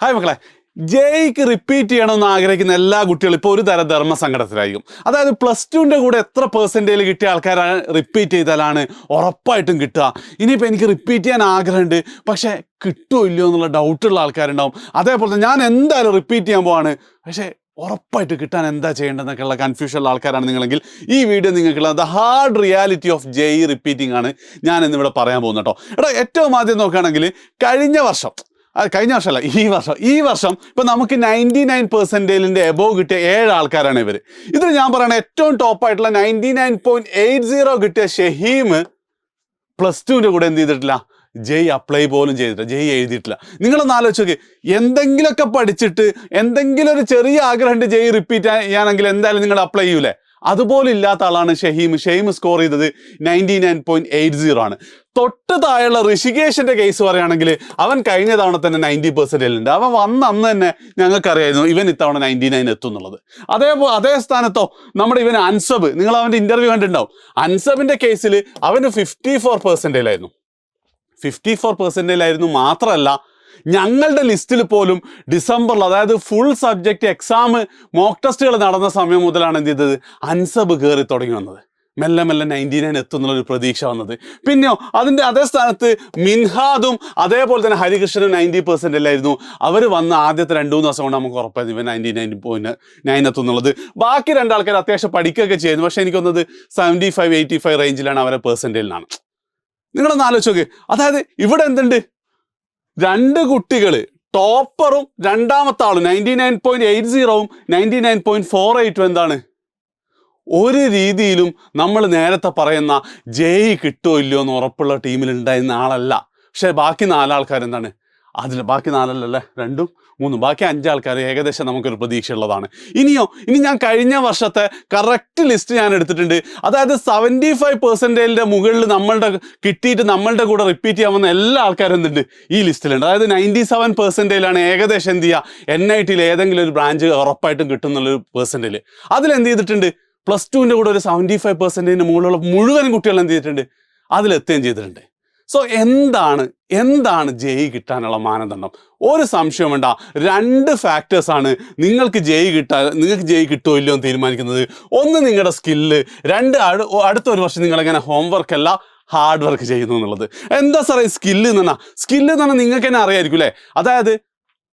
Hi മക്കളെ, Jake repeat ചെയ്യണമെന്ന് ആഗ്രഹിക്കുന്ന എല്ലാ കുട്ടികളും ഇപ്പോൾ ഒരു തരം ധർമ്മസങ്കടത്തിലായിരിക്കും. അതായത് +2ൻ്റെ കൂടെ എത്ര പെർസെൻറ്റേജ് കിട്ടിയ ആൾക്കാരാണ് റിപ്പീറ്റ് ചെയ്താലാണ് ഉറപ്പായിട്ടും കിട്ടുക. ഇനിയിപ്പോൾ എനിക്ക് റിപ്പീറ്റ് ചെയ്യാൻ ആഗ്രഹമുണ്ട്, പക്ഷേ കിട്ടുമോ ഇല്ലയോ എന്നുള്ള ഡൗട്ടുള്ള ആൾക്കാരുണ്ടാവും. അതേപോലെ തന്നെ ഞാൻ എന്തായാലും റിപ്പീറ്റ് ചെയ്യാൻ പോവാണ്, പക്ഷേ ഉറപ്പായിട്ട് കിട്ടാൻ എന്താ ചെയ്യേണ്ടതെന്നൊക്കെയുള്ള കൺഫ്യൂഷനുള്ള ആൾക്കാരാണ് നിങ്ങളെങ്കിൽ ഈ വീഡിയോ നിങ്ങൾക്കുള്ള the hard reality of JEE repeating ആണ് ഞാൻ ഇന്നിവിടെ പറയാൻ പോകുന്നത് കേട്ടോ. എടാ, ഏറ്റവും ആദ്യം നോക്കുകയാണെങ്കിൽ കഴിഞ്ഞ വർഷമല്ല ഈ വർഷം ഇപ്പം നമുക്ക് 99% എബോവ് കിട്ടിയ 7 ആൾക്കാരാണ് ഇവർ. ഇതിൽ ഞാൻ പറയുന്നത് ഏറ്റവും ടോപ്പായിട്ടുള്ള 99.80 കിട്ടിയ ഷഹീം +2ൻ്റെ കൂടെ എന്ത് ചെയ്തിട്ടില്ല, ജെഇ അപ്ലൈ പോലും ചെയ്തിട്ടില്ല, ജെഇ എഴുതിയിട്ടില്ല. നിങ്ങളൊന്ന് ആലോചിച്ച് നോക്കി, എന്തെങ്കിലുമൊക്കെ പഠിച്ചിട്ട് എന്തെങ്കിലും ഒരു ചെറിയ ആഗ്രഹമുണ്ട് ജെഇ റിപ്പീറ്റ് ചെയ്യാനെങ്കിൽ എന്തായാലും നിങ്ങൾ അപ്ലൈ ചെയ്യൂലേ. അതുപോലെ ഇല്ലാത്ത ആളാണ് ഷഹീം സ്കോർ ചെയ്തത് 99.80 ആണ്. തൊട്ട് താഴെയുള്ള ഋഷികേഷിന്റെ കേസ് പറയുകയാണെങ്കിൽ അവൻ കഴിഞ്ഞ തവണ തന്നെ 90% ഉണ്ട്. അവൻ വന്ന അന്ന് തന്നെ ഞങ്ങൾക്കറിയായിരുന്നു ഇവൻ ഇത്തവണ 99 എത്തും എന്നുള്ളത്. അതേ സ്ഥാനത്തോ നമ്മുടെ ഇവൻ അൻസബ്, നിങ്ങൾ അവൻ്റെ ഇന്റർവ്യൂ കണ്ടിട്ടുണ്ടാവും. അൻസബിന്റെ കേസിൽ അവന് 54% 54% മാത്രമല്ല, ഞങ്ങളുടെ ലിസ്റ്റിൽ പോലും ഡിസംബറിൽ, അതായത് ഫുൾ സബ്ജക്റ്റ് എക്സാം മോക്ക് ടെസ്റ്റുകൾ നടന്ന സമയം മുതലാണ് എന്ത് ചെയ്തത്, അൻസബ് കയറി തുടങ്ങി വന്നത്. മെല്ലെ 99 എത്തുന്നുള്ളൊരു പ്രതീക്ഷ വന്നത്. പിന്നെയോ അതിൻ്റെ അതേ സ്ഥാനത്ത് മിൻഹാദും അതേപോലെ തന്നെ ഹരികൃഷ്ണനും 90% അവർ വന്ന ആദ്യത്തെ 2-3 ദിവസം കൊണ്ട് നമുക്ക് ഉറപ്പായിരുന്നു ഇവൻ 99.9 എത്തുന്നുള്ളത്. ബാക്കി 2 ആൾക്കാർ അത്യാവശ്യം പഠിക്കുകയൊക്കെ ചെയ്യുന്നു, പക്ഷേ എനിക്കൊന്നത് 75-85 റേഞ്ചിലാണ് അവരെ പെർസെൻറ്റേജിലാണ്. നിങ്ങളൊന്ന് ആലോചിച്ച് നോക്ക്. അതായത് ഇവിടെ എന്തുണ്ട്, 2 കുട്ടികൾ, ടോപ്പറും രണ്ടാമത്തെ ആളും 99.80 99.48 എന്താണ്, ഒരു രീതിയിലും നമ്മൾ നേരത്തെ പറയുന്ന ജെഇ കിട്ടുമോ ഇല്ലയോ എന്ന് ഉറപ്പുള്ള ടീമിൽ ഉണ്ടായിരുന്ന ആളല്ല. പക്ഷേ ബാക്കി 4 ആൾക്കാർ എന്താണ്, ബാക്കി 4 2, 3 ബാക്കി 5 ആൾക്കാർ ഏകദേശം നമുക്കൊരു പ്രതീക്ഷ ഉള്ളതാണ്. ഇനി ഞാൻ കഴിഞ്ഞ വർഷത്തെ കറക്റ്റ് ലിസ്റ്റ് ഞാൻ എടുത്തിട്ടുണ്ട്. അതായത് 75% മുകളിൽ നമ്മളുടെ കിട്ടിയിട്ട് നമ്മളുടെ കൂടെ റിപ്പീറ്റ് ചെയ്യാവുന്ന എല്ലാ ആൾക്കാരും എന്തുണ്ട് ഈ ലിസ്റ്റിലുണ്ട്. അതായത് 97% ഏകദേശം എന്ത് ചെയ്യുക, NITയിൽ ഏതെങ്കിലും ഒരു ബ്രാഞ്ച് ഉറപ്പായിട്ടും കിട്ടുന്നുള്ളൊരു പെർസെൻറ്റേജ്. അതിലെന്ത് ചെയ്തിട്ടുണ്ട്, +2ൻ്റെ കൂടെ ഒരു 75% മുകളിലുള്ള മുഴുവൻ കുട്ടികൾ എന്ത് ചെയ്തിട്ടുണ്ട്, അതിലെത്തുകയും ചെയ്തിട്ടുണ്ട്. സോ എന്താണ് ജെഇ കിട്ടാനുള്ള മാനദണ്ഡം? ഒരു സംശയം വേണ്ട, 2 ഫാക്ടേഴ്സാണ് നിങ്ങൾക്ക് ജെഇ കിട്ടുമോ ഇല്ലയോ എന്ന് തീരുമാനിക്കുന്നത്. ഒന്ന് നിങ്ങളുടെ സ്കില്ല്, 2 അടുത്തൊരു വർഷം നിങ്ങളെങ്ങനെ ഹോംവർക്ക് അല്ല ഹാർഡ് വർക്ക് ചെയ്യുന്നു എന്നുള്ളത്. എന്താ സാറേ സ്കില്ല് എന്ന് പറഞ്ഞാൽ നിങ്ങൾക്ക് തന്നെ അറിയായിരിക്കും അല്ലേ. അതായത്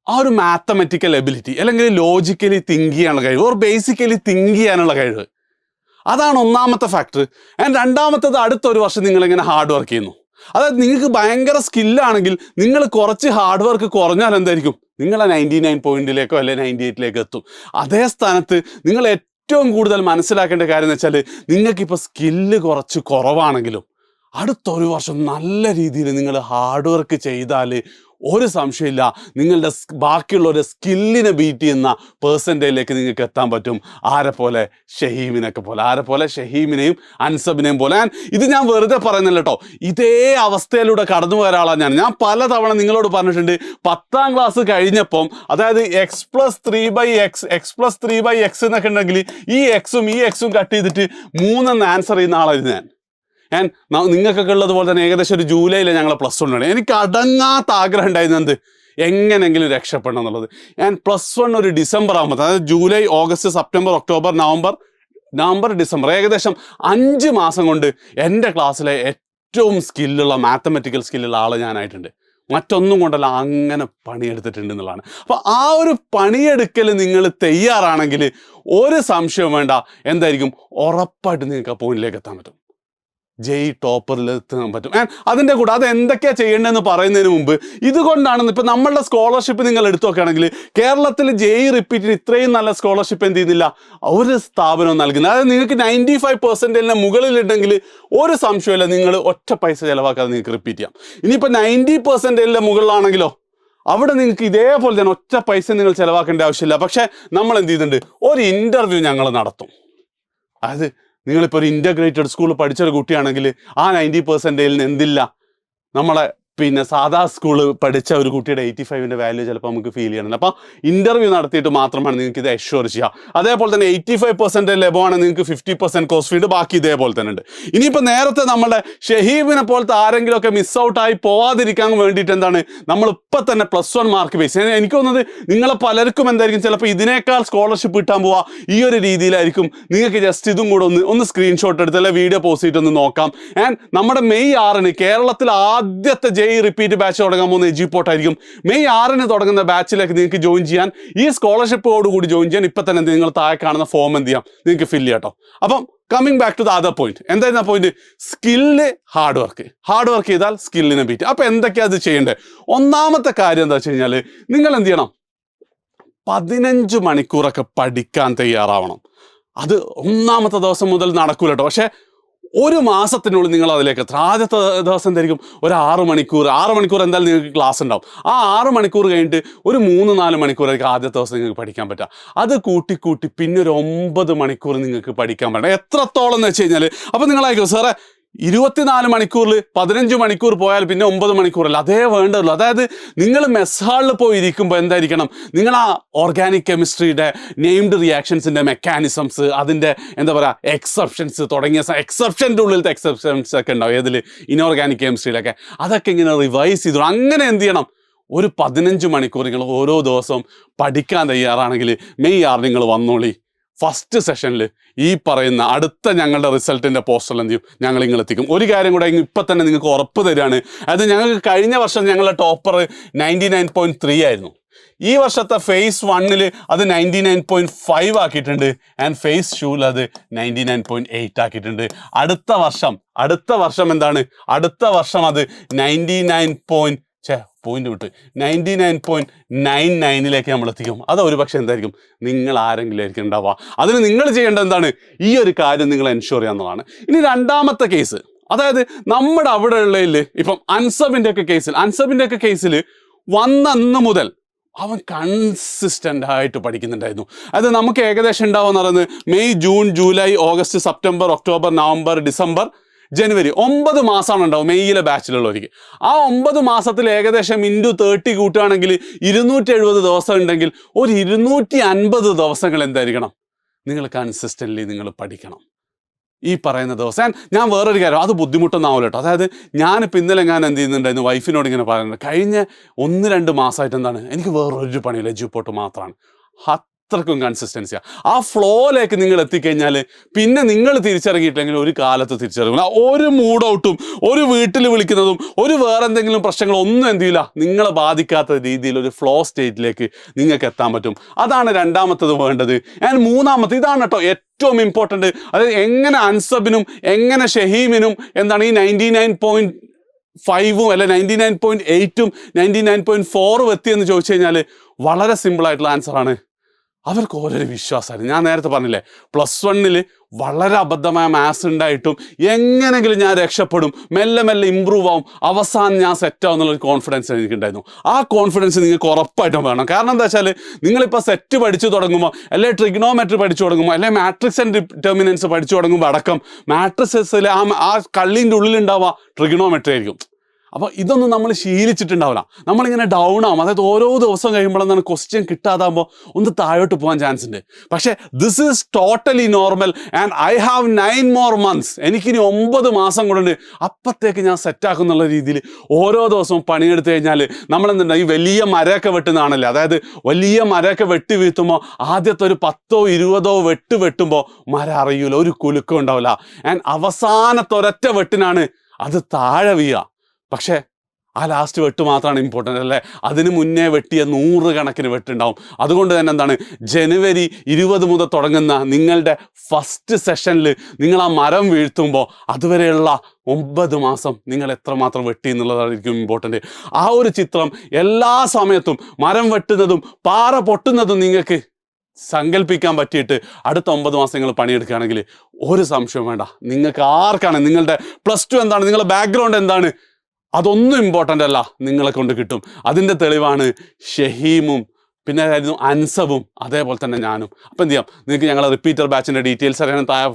ആ ഒരു മാത്തമെറ്റിക്കൽ എബിലിറ്റി, അല്ലെങ്കിൽ ലോജിക്കലി തിങ്ക് ചെയ്യാനുള്ള കഴിവ്, ഓർ ബേസിക്കലി തിങ്ക് ചെയ്യാനുള്ള കഴിവ്, അതാണ് ഒന്നാമത്തെ ഫാക്ടർ. രണ്ടാമത്തേത് അടുത്തൊരു വർഷം നിങ്ങളെങ്ങനെ ഹാർഡ് വർക്ക് ചെയ്യുന്നു. അതായത് നിങ്ങൾക്ക് ഭയങ്കര സ്കില്ലാണെങ്കിൽ നിങ്ങൾ കുറച്ച് ഹാർഡ് വർക്ക് കുറഞ്ഞാൽ എന്തായിരിക്കും, നിങ്ങൾ 99 പോയിന്റിലേക്കോ അല്ലെങ്കിൽ 98ലേക്കോ എത്തും. അതേ സ്ഥാനത്ത് നിങ്ങൾ ഏറ്റവും കൂടുതൽ മനസ്സിലാക്കേണ്ട കാര്യം എന്ന് വെച്ചാൽ, നിങ്ങൾക്കിപ്പോൾ സ്കില്ല് കുറച്ച് കുറവാണെങ്കിലും അടുത്തൊരു വർഷം നല്ല രീതിയിൽ നിങ്ങൾ ഹാർഡ് വർക്ക് ചെയ്താൽ ഒരു സംശയമില്ല, നിങ്ങളുടെ ബാക്കിയുള്ളവരുടെ സ്കില്ലിനെ ബീറ്റ് ചെയ്യുന്ന പെർസെൻറ്റേജിലേക്ക് നിങ്ങൾക്ക് എത്താൻ പറ്റും. ആരെപ്പോലെ, ഷഹീമിനെയും അൻസബിനെയും പോലെ. ഇത് ഞാൻ വെറുതെ പറയുന്നില്ല കേട്ടോ, ഇതേ അവസ്ഥയിലൂടെ കടന്നു പോയ ഒരാളാണ് ഞാൻ പലതവണ നിങ്ങളോട് പറഞ്ഞിട്ടുണ്ട്. 10ാം ക്ലാസ് കഴിഞ്ഞപ്പം, അതായത് x+3/x എന്നൊക്കെ ഉണ്ടെങ്കിൽ ഈ എക്സും കട്ട് ചെയ്തിട്ട് 3 ആൻസർ ചെയ്യുന്ന ആളായിരുന്നു ഞാൻ. നിങ്ങൾക്കൊക്കെ ഉള്ളതുപോലെ തന്നെ ഏകദേശം ഒരു ജൂലൈയിലെ ഞങ്ങൾ +1 എനിക്ക് അടങ്ങാത്ത ആഗ്രഹം ഉണ്ടായിരുന്നത് എങ്ങനെയെങ്കിലും രക്ഷപ്പെടണം എന്നുള്ളത്. ഞാൻ +1 ഒരു ഡിസംബർ ആകുമ്പോൾ, അതായത് July, August, September, October, November, December, ഏകദേശം 5 മാസം കൊണ്ട് എൻ്റെ ക്ലാസ്സിലെ ഏറ്റവും മാത്തമെറ്റിക്കൽ സ്കില്ലുള്ള ആൾ ഞാനായിട്ടുണ്ട്. മറ്റൊന്നും കൊണ്ടല്ല, അങ്ങനെ പണിയെടുത്തിട്ടുണ്ട് എന്നുള്ളതാണ്. അപ്പോൾ ആ ഒരു പണിയെടുക്കൽ നിങ്ങൾ തയ്യാറാണെങ്കിൽ ഒരു സംശയവും വേണ്ട, എന്തായിരിക്കും, ഉറപ്പായിട്ട് നിങ്ങൾക്ക് ആ പോയിന്റിലേക്ക് എത്താൻ പറ്റും, ജെഇ ടോപ്പറിൽ എത്താൻ പറ്റും. അതിൻ്റെ കൂടെ അത് എന്തൊക്കെയാണ് ചെയ്യേണ്ടതെന്ന് പറയുന്നതിന് മുമ്പ്, ഇതുകൊണ്ടാണ് ഇപ്പോൾ നമ്മളുടെ സ്കോളർഷിപ്പ് നിങ്ങൾ എടുത്തു നോക്കുകയാണെങ്കിൽ കേരളത്തിൽ ജെഇ റിപ്പീറ്റിന് ഇത്രയും നല്ല സ്കോളർഷിപ്പ് എന്ത് ചെയ്യുന്നില്ല, ഒരു സ്ഥാപനവും നൽകുന്നത്. അതായത് നിങ്ങൾക്ക് 95% മുകളിലുണ്ടെങ്കിൽ ഒരു സംശയമില്ല, നിങ്ങൾ ഒറ്റ പൈസ ചിലവാക്കാതെ നിങ്ങൾക്ക് റിപ്പീറ്റ് ചെയ്യാം. ഇനിയിപ്പോൾ 90% മുകളിലാണെങ്കിലോ അവിടെ നിങ്ങൾക്ക് ഇതേപോലെ തന്നെ ഒറ്റ പൈസ നിങ്ങൾ ചിലവാക്കേണ്ട ആവശ്യമില്ല. പക്ഷേ നമ്മൾ എന്ത് ചെയ്യുന്നുണ്ട്, ഒരു ഇൻ്റർവ്യൂ ഞങ്ങൾ നടത്തും. അതായത് നിങ്ങളിപ്പോൾ ഒരു ഇൻ്റഗ്രേറ്റഡ് സ്കൂളിൽ പഠിച്ചൊരു കുട്ടിയാണെങ്കിൽ ആ 90%-ൽ എന്തില്ല, നമ്മളെ പിന്നെ സാധാ സ്കൂൾ പഠിച്ച ഒരു കുട്ടിയുടെ 85ൻ്റെ വാല്യൂ ചിലപ്പോൾ നമുക്ക് ഫീൽ ചെയ്യണം. അപ്പോൾ ഇൻ്റർവ്യൂ നടത്തിയിട്ട് മാത്രമാണ് നിങ്ങൾക്ക് ഇത് എഷ്യൂർ ചെയ്യുക. അതേപോലെ തന്നെ 85% ലഭ്യമാണ്, നിങ്ങൾക്ക് 50% കോസ്റ്റ് ഫീഡ് ബാക്കി ഇതേപോലെ തന്നെ ഉണ്ട്. ഇനിയിപ്പോൾ നേരത്തെ നമ്മുടെ ഷഹീബിനെ പോലത്തെ ആരെങ്കിലുമൊക്കെ മിസ് ഔട്ടായി പോവാതിരിക്കാൻ വേണ്ടിയിട്ട് എന്താണ് നമ്മളിപ്പോൾ തന്നെ +1 മാർക്ക് ബേസ്. എനിക്ക് തോന്നുന്നത് നിങ്ങളെ പലർക്കും എന്തായിരിക്കും ചിലപ്പോൾ ഇതിനേക്കാൾ സ്കോളർഷിപ്പ് കിട്ടാൻ പോവുക ഈ ഒരു രീതിയിലായിരിക്കും. നിങ്ങൾക്ക് ജസ്റ്റ് ഇതും കൂടെ ഒന്ന് സ്ക്രീൻഷോട്ട് എടുത്ത് അല്ലെ വീഡിയോ പോസ്റ്റ് ചെയ്തിട്ട് ഒന്ന് നോക്കാം. ആൻഡ് നമ്മുടെ മെയ് 6 കേരളത്തിൽ ആദ്യത്തെ റിപ്പീറ്റ് ബാച്ച് തുടങ്ങാൻ പോകുന്ന എജ്യൂപോർട്ട് ആയിരിക്കും. മെയ് 6 തുടങ്ങുന്ന ബാച്ചിലേക്ക് നിങ്ങൾക്ക് ജോയിൻ ചെയ്യാൻ, ഈ സ്കോളർഷിപ്പോട് കൂടി ജോയിൻ ചെയ്യാൻ ഇപ്പം തന്നെ നിങ്ങൾ താഴെ കാണുന്ന ഫോം എന്ത് ചെയ്യാം, നിങ്ങൾക്ക് ഫില്ല് ചെയ്യാം കേട്ടോ. അപ്പം coming back to the other point, എന്തായിരുന്നു ആ പോയിന്റ്? സ്കില്ല്, ഹാർഡ് വർക്ക് ചെയ്താൽ സ്കില്ലിനെ ബീറ്റ്. അപ്പം എന്തൊക്കെയാണ് അത് ചെയ്യേണ്ടത്? ഒന്നാമത്തെ കാര്യം എന്താ വെച്ച് കഴിഞ്ഞാൽ നിങ്ങൾ എന്ത് ചെയ്യണം, 15 മണിക്കൂറൊക്കെ പഠിക്കാൻ തയ്യാറാവണം. അത് ഒന്നാമത്തെ ദിവസം മുതൽ നടക്കൂല കേട്ടോ. പക്ഷേ ഒരു മാസത്തിനുള്ളിൽ നിങ്ങൾ അതിലേക്ക് എത്ര. ആദ്യത്തെ ദിവസം എന്തായിരിക്കും, ഒരു 6 മണിക്കൂർ എന്തായാലും നിങ്ങൾക്ക് ക്ലാസ് ഉണ്ടാവും. ആ 6 മണിക്കൂർ കഴിഞ്ഞിട്ട് ഒരു 3-4 മണിക്കൂറായിരിക്കും ആദ്യത്തെ ദിവസം നിങ്ങൾക്ക് പഠിക്കാൻ പറ്റുക. അത് കൂട്ടി പിന്നെ ഒരു 9 മണിക്കൂർ നിങ്ങൾക്ക് പഠിക്കാൻ പറ്റണം. എത്രത്തോളം എന്ന് വെച്ച് കഴിഞ്ഞാൽ അപ്പോൾ നിങ്ങളായിരിക്കും സാറേ 24 മണിക്കൂറിൽ 15 മണിക്കൂർ പോയാൽ പിന്നെ 9 മണിക്കൂറല്ല, അതേ വേണ്ടല്ലോ. അതായത് നിങ്ങൾ മെസ് ഹാളിൽ പോയി ഇരിക്കുമ്പോൾ എന്തായിരിക്കണം, നിങ്ങൾ ആ ഓർഗാനിക് കെമിസ്ട്രിയുടെ നെയിംഡ് റിയാക്ഷൻസിൻ്റെ മെക്കാനിസംസ്, അതിൻ്റെ എന്താ പറയുക എക്സെപ്ഷൻസ് തുടങ്ങിയ എക്സെപ്ഷൻ്റെ ഉള്ളിലത്തെ എക്സെപ്ഷൻസ് ഒക്കെ ഉണ്ടാവും ഏതിൽ, ഇനോർഗാനിക് കെമിസ്ട്രിയിലൊക്കെ. അതൊക്കെ ഇങ്ങനെ റിവൈസ് ചെയ്തു. അങ്ങനെ എന്ത് ചെയ്യണം, ഒരു 15 മണിക്കൂർ നിങ്ങൾ ഓരോ ദിവസവും പഠിക്കാൻ തയ്യാറാണെങ്കിൽ മെയ് 6 നിങ്ങൾ വന്നോളി. ഫസ്റ്റ് സെഷനിൽ ഈ പറയുന്ന അടുത്ത ഞങ്ങളുടെ റിസൾട്ടിൻ്റെ പോസ്റ്ററിൽ എന്ത് ചെയ്യും, ഞങ്ങൾ നിങ്ങൾ എത്തിക്കും. ഒരു കാര്യം കൂടെ ഇപ്പം തന്നെ നിങ്ങൾക്ക് ഉറപ്പ് തരികയാണ്. അത് ഞങ്ങൾക്ക് കഴിഞ്ഞ വർഷം ഞങ്ങളുടെ ടോപ്പർ 99.3 ആയിരുന്നു. ഈ വർഷത്തെ ഫേസ് 1 അത് 99.5 ആക്കിയിട്ടുണ്ട്. ആൻഡ് ഫേസ് 2 അത് 99.8 ആക്കിയിട്ടുണ്ട്. അടുത്ത വർഷം എന്താണ്, അടുത്ത വർഷം അത് 99.99 നമ്മൾ എത്തിക്കും. അത് ഒരു പക്ഷേ എന്തായിരിക്കും, നിങ്ങൾ ആരെങ്കിലും ആയിരിക്കും ഉണ്ടാവുക. അതിന് നിങ്ങൾ ചെയ്യേണ്ടത് എന്താണ്, ഈ ഒരു കാര്യം നിങ്ങൾ എൻഷുർ ചെയ്യാവുന്നതാണ്. ഇനി രണ്ടാമത്തെ കേസ്, അതായത് നമ്മുടെ അവിടെ ഉള്ളതിൽ ഇപ്പം അൻസബിൻ്റെ ഒക്കെ കേസിൽ വന്നന്ന് മുതൽ അവൻ കൺസിസ്റ്റൻ്റ് ആയിട്ട് പഠിക്കുന്നുണ്ടായിരുന്നു. അത് നമുക്ക് ഏകദേശം ഉണ്ടാവുമെന്ന് പറയുന്നത് May, June, July, August, September, October, November, December, ജനുവരി 9 മാസമാണ് ഉണ്ടാവും മെയ്യിലെ ബാച്ചിലുള്ളവർക്ക്. ആ 9 മാസത്തിൽ ഏകദേശം ×30 കൂട്ടുകയാണെങ്കിൽ 270 ദിവസം ഉണ്ടെങ്കിൽ ഒരു 250 ദിവസങ്ങൾ എന്തായിരിക്കണം, നിങ്ങൾ കൺസിസ്റ്റൻ്റ്ലി നിങ്ങൾ പഠിക്കണം ഈ പറയുന്ന ദിവസം. ഞാൻ വേറൊരു കാര്യം, അത് ബുദ്ധിമുട്ടൊന്നാവില്ല കേട്ടോ. അതായത് ഞാനിപ്പോൾ ഇന്നലെ ഞാൻ എന്ത് ചെയ്യുന്നുണ്ടായിരുന്നു, വൈഫിനോട് ഇങ്ങനെ പറയുന്നത്, കഴിഞ്ഞ 1-2 മാസമായിട്ട് എന്താണ്, എനിക്ക് വേറൊരു പണിയില്ല, എജ്യൂപോർട്ട് മാത്രമാണ്. അത്രക്കും കൺസിസ്റ്റൻസിയാണ്. ആ ഫ്ലോയിലേക്ക് നിങ്ങൾ എത്തിക്കഴിഞ്ഞാൽ പിന്നെ നിങ്ങൾ തിരിച്ചറിഞ്ഞിട്ടില്ലെങ്കിൽ ഒരു കാലത്ത് തിരിച്ചറിയില്ല. ഒരു മൂഡ് ഔട്ടും, ഒരു വീട്ടിൽ വിളിക്കുന്നതും, ഒരു വേറെ എന്തെങ്കിലും പ്രശ്നങ്ങളൊന്നും എന്ത് ചെയ്യില്ല, നിങ്ങളെ ബാധിക്കാത്ത രീതിയിൽ ഒരു ഫ്ലോ സ്റ്റേറ്റിലേക്ക് നിങ്ങൾക്ക് എത്താൻ പറ്റും. അതാണ് രണ്ടാമത്തത് വേണ്ടത്. ആൻഡ് മൂന്നാമത്തെ ഇതാണ് കേട്ടോ ഏറ്റവും ഇമ്പോർട്ടൻറ്റ്. അതായത് എങ്ങനെ അൻസബിനും എങ്ങനെ ഷഹീമിനും എന്താണ് ഈ 99.5 അല്ലെ 99.8 99.4 എത്തിയെന്ന് ചോദിച്ചു കഴിഞ്ഞാൽ വളരെ സിമ്പിളായിട്ടുള്ള ആൻസറാണ്. അവർക്ക് ഓരോരു വിശ്വാസമായിരുന്നു. ഞാൻ നേരത്തെ പറഞ്ഞില്ലേ, +1 വളരെ അബദ്ധമായ മാത്സ് ഉണ്ടായിട്ടും എങ്ങനെങ്കിലും ഞാൻ രക്ഷപ്പെടും, മെല്ലെ ഇമ്പ്രൂവ് ആവും, അവസാനം ഞാൻ സെറ്റ് ആവും എന്നുള്ളൊരു കോൺഫിഡൻസ് എനിക്കുണ്ടായിരുന്നു. ആ കോൺഫിഡൻസ് നിങ്ങൾക്ക് ഉറപ്പായിട്ടും വേണം. കാരണം എന്താ വെച്ചാൽ നിങ്ങളിപ്പോൾ സെറ്റ് പഠിച്ചു തുടങ്ങുമ്പോൾ, അല്ലെങ്കിൽ ട്രിഗ്നോമെട്രി പഠിച്ചു തുടങ്ങുമ്പോൾ, അല്ലെങ്കിൽ മാട്രിക്സ് ആൻഡ് ഡിറ്റർമിനൻസ് പഠിച്ചു തുടങ്ങുമ്പോൾ അടക്കം മാട്രിക്സിൽ ആ കള്ളിൻ്റെ ഉള്ളിലുണ്ടാവുക ട്രിഗ്നോമെട്രി ആയിരിക്കും. അപ്പോൾ ഇതൊന്നും നമ്മൾ ശീലിച്ചിട്ടുണ്ടാവില്ല. നമ്മളിങ്ങനെ ഡൗൺ ആവും. അതായത് ഓരോ ദിവസം കഴിയുമ്പോഴെന്നാണ് ക്വസ്റ്റ്യൻ കിട്ടാതാകുമ്പോൾ ഒന്ന് താഴോട്ട് പോകാൻ ചാൻസ് ഉണ്ട്. പക്ഷേ this is totally normal and I have 9 more months. എനിക്കിനി 9 മാസം കൊണ്ടുണ്ട്, അപ്പത്തേക്ക് ഞാൻ സെറ്റാക്കുന്നുള്ള രീതിയിൽ ഓരോ ദിവസവും പണിയെടുത്ത് കഴിഞ്ഞാൽ നമ്മളെന്തുണ്ട്, ഈ വലിയ മരമൊക്കെ വെട്ടുന്നതാണല്ലേ, അതായത് വലിയ മരമൊക്കെ വെട്ടി വീഴ്ത്തുമ്പോൾ ആദ്യത്തെ ഒരു 10-20 വെട്ടുമ്പോൾ മരം അറിയൂല, ഒരു കുലുക്കം ഉണ്ടാവില്ല. ആൻഡ് അവസാനത്തെ ഒരൊറ്റ വെട്ടിനാണ് അത് താഴെ വീഴുക. പക്ഷേ ആ ലാസ്റ്റ് വെട്ട് മാത്രമാണ് ഇമ്പോർട്ടൻ്റ് അല്ലേ, അതിന് മുന്നേ വെട്ടിയ 100 കണക്കിന് വെട്ടുണ്ടാവും. അതുകൊണ്ട് തന്നെ എന്താണ്, ജനുവരി 20 മുതൽ തുടങ്ങുന്ന നിങ്ങളുടെ ഫസ്റ്റ് സെഷനിൽ നിങ്ങൾ ആ മരം വീഴ്ത്തുമ്പോൾ അതുവരെയുള്ള 9 മാസം നിങ്ങൾ എത്രമാത്രം വെട്ടി എന്നുള്ളതായിരിക്കും ഇമ്പോർട്ടൻ്റ്. ആ ഒരു ചിത്രം എല്ലാ സമയത്തും മരം വെട്ടുന്നതും പാറ പൊട്ടുന്നതും നിങ്ങൾക്ക് സങ്കല്പിക്കാൻ പറ്റിയിട്ട് അടുത്ത 9 മാസം നിങ്ങൾ പണിയെടുക്കുകയാണെങ്കിൽ ഒരു സംശയവും വേണ്ട, നിങ്ങൾക്ക് ആർക്കാണ്, നിങ്ങളുടെ +2 എന്താണ്, നിങ്ങളുടെ ബാക്ക്ഗ്രൗണ്ട് എന്താണ്, അതൊന്നും ഇമ്പോർട്ടൻ്റ് അല്ല, നിങ്ങളെ കൊണ്ട് കിട്ടും. അതിൻ്റെ തെളിവാണ് ഷഹീമും പിന്നെ അൻസബും അതേപോലെ തന്നെ ഞാനും. അപ്പോൾ എന്ത് ചെയ്യാം, നിങ്ങൾക്ക് ഞങ്ങളെ റിപ്പീറ്റർ ബാച്ചിൻ്റെ ഡീറ്റെയിൽസ് അറിയാൻ താഴെ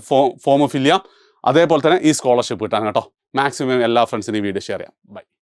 ഫോം ഫില്ല് ചെയ്യാം. അതേപോലെ തന്നെ ഈ സ്കോളർഷിപ്പ് കിട്ടാൻ കേട്ടോ. മാക്സിമം എല്ലാ ഫ്രണ്ട്സിനും ഈ വീഡിയോ ഷെയർ ചെയ്യാം. ബൈ.